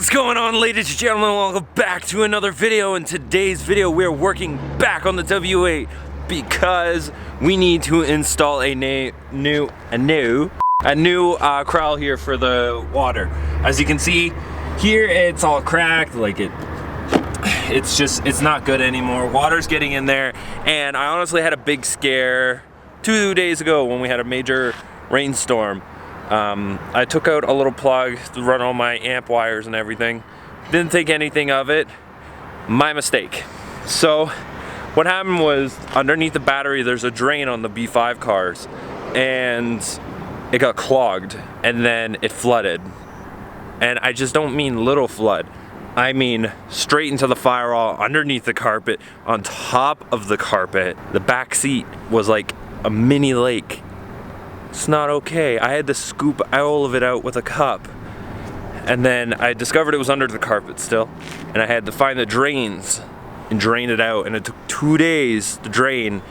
What's going on, ladies and gentlemen? Welcome back to another video. In today's video, we're working back on the W8 because we need to install a new Cowl here for the water. As you can see here, it's all cracked. Like it's not good anymore. Water's getting in there, and I honestly had a big scare 2 days ago when we had a major rainstorm. I took out a little plug to run all my amp wires and everything. Didn't think anything of it. My mistake. So what happened was, underneath the battery there's a drain on the B5 cars, and it got clogged and then it flooded. And I just don't mean little flood. I mean straight into the firewall, underneath the carpet, on top of the carpet. The back seat was like a mini lake. It's not okay. I had to scoop all of it out with a cup. And then I discovered it was under the carpet still. And I had to find the drains and drain it out. And it took 2 days to drain.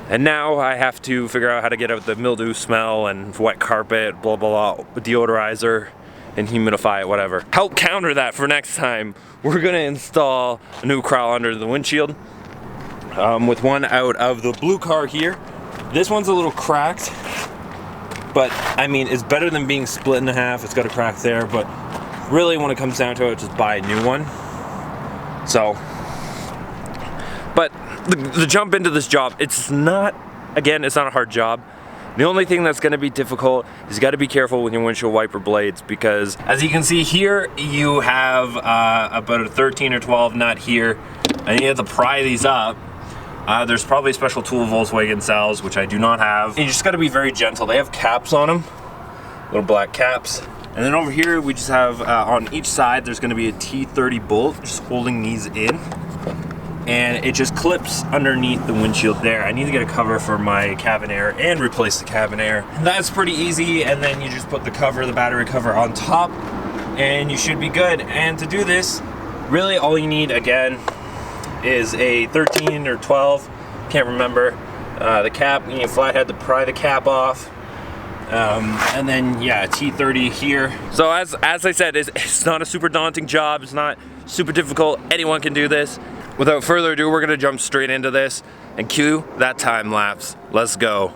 And now I have to figure out how to get out the mildew smell and wet carpet, blah, blah, blah, deodorizer and humidify it, whatever. Help counter that for next time. We're gonna install a new Cowl under the windshield with one out of the blue car here. This one's a little cracked. But I mean, it's better than being split in half. It's got a crack there, but really when it comes down to it, just buy a new one. So, but the jump into this job, it's not a hard job. The only thing that's gonna be difficult is you gotta be careful with your windshield wiper blades, because as you can see here, you have about a 13 or 12 nut here, and you have to pry these up. There's probably a special tool Volkswagen sells, which I do not have. And you just gotta be very gentle. They have caps on them, little black caps. And then over here, we just have, on each side, there's gonna be a T30 bolt just holding these in. And it just clips underneath the windshield there. I need to get a cover for my cabin air and replace the cabin air. That's pretty easy, and then you just put the cover, the battery cover on top, and you should be good. And to do this, really all you need, again, is a 13 or 12, can't remember, the cap. You need a flathead to pry the cap off, and then yeah, T30 here. So as I said, it's not a super daunting job, it's not super difficult, anyone can do this. Without further ado, we're gonna jump straight into this and cue that time lapse. Let's go.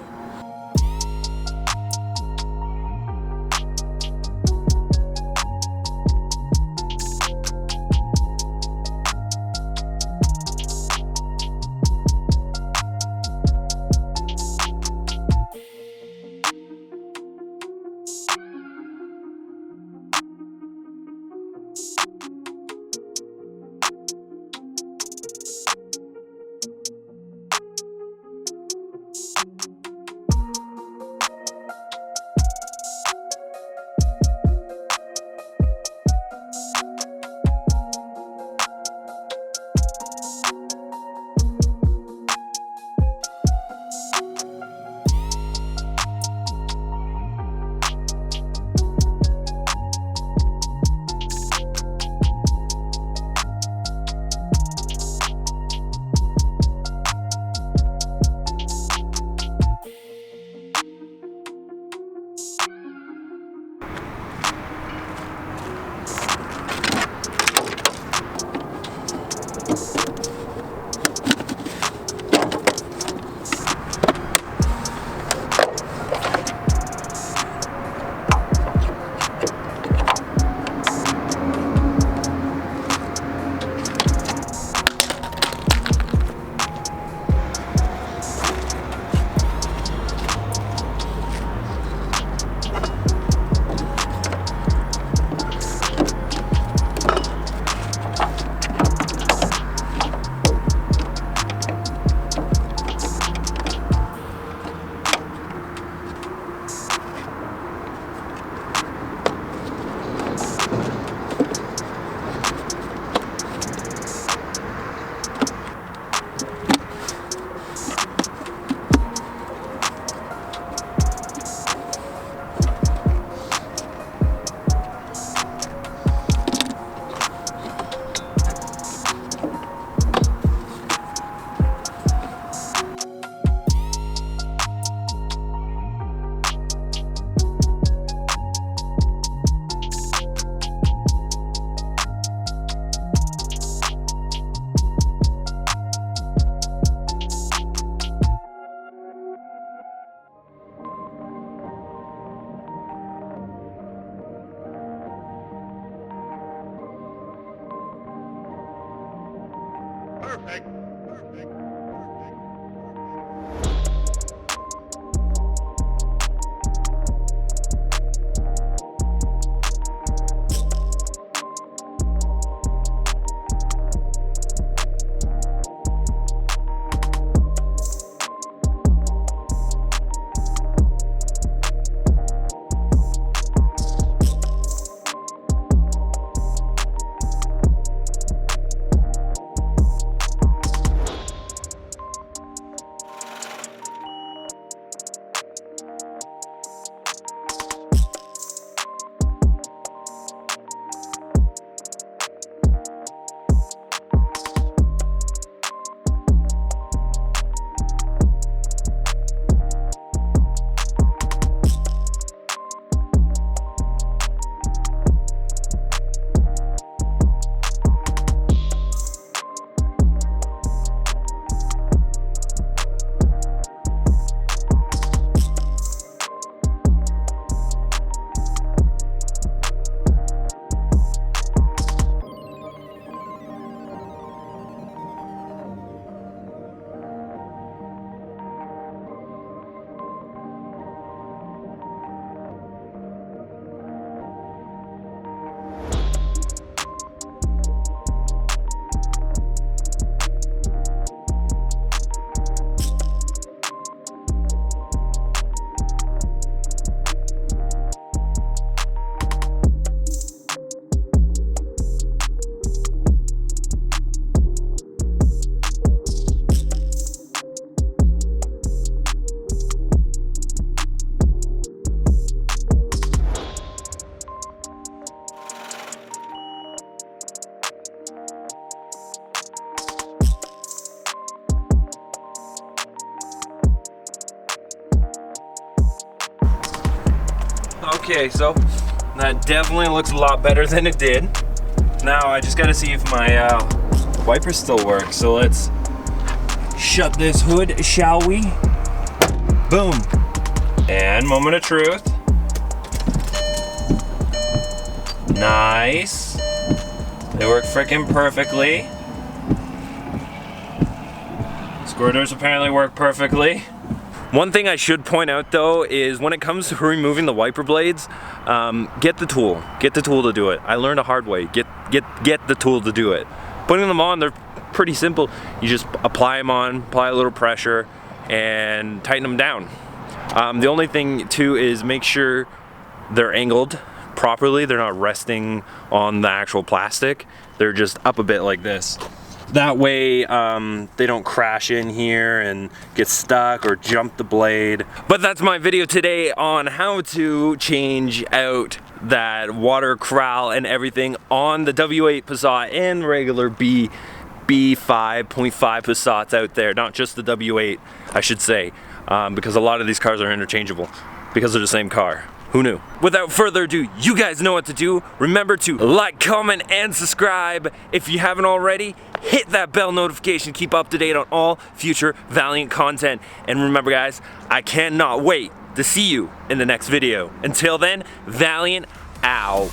Okay, so that definitely looks a lot better than it did. Now I just gotta see if my wipers still work. So let's shut this hood, shall we? Boom. And moment of truth. Nice. They work freaking perfectly. Squirters apparently work perfectly. One thing I should point out though is when it comes to removing the wiper blades, get the tool. Get the tool to do it. I learned a hard way. Get the tool to do it. Putting them on, they're pretty simple. You just apply them on, apply a little pressure, and tighten them down. The only thing too is make sure they're angled properly. They're not resting on the actual plastic. They're just up a bit like this. That way they don't crash in here and get stuck or jump the blade. But that's my video today on how to change out that water corral and everything on the W8 Passat and regular B5.5 Passats out there. Not just the W8, I should say, because a lot of these cars are interchangeable because they're the same car. Who knew? Without further ado, you guys know what to do. Remember to like, comment, and subscribe. If you haven't already, hit that bell notification. Keep up to date on all future Valiant content. And remember guys, I cannot wait to see you in the next video. Until then, Valiant out.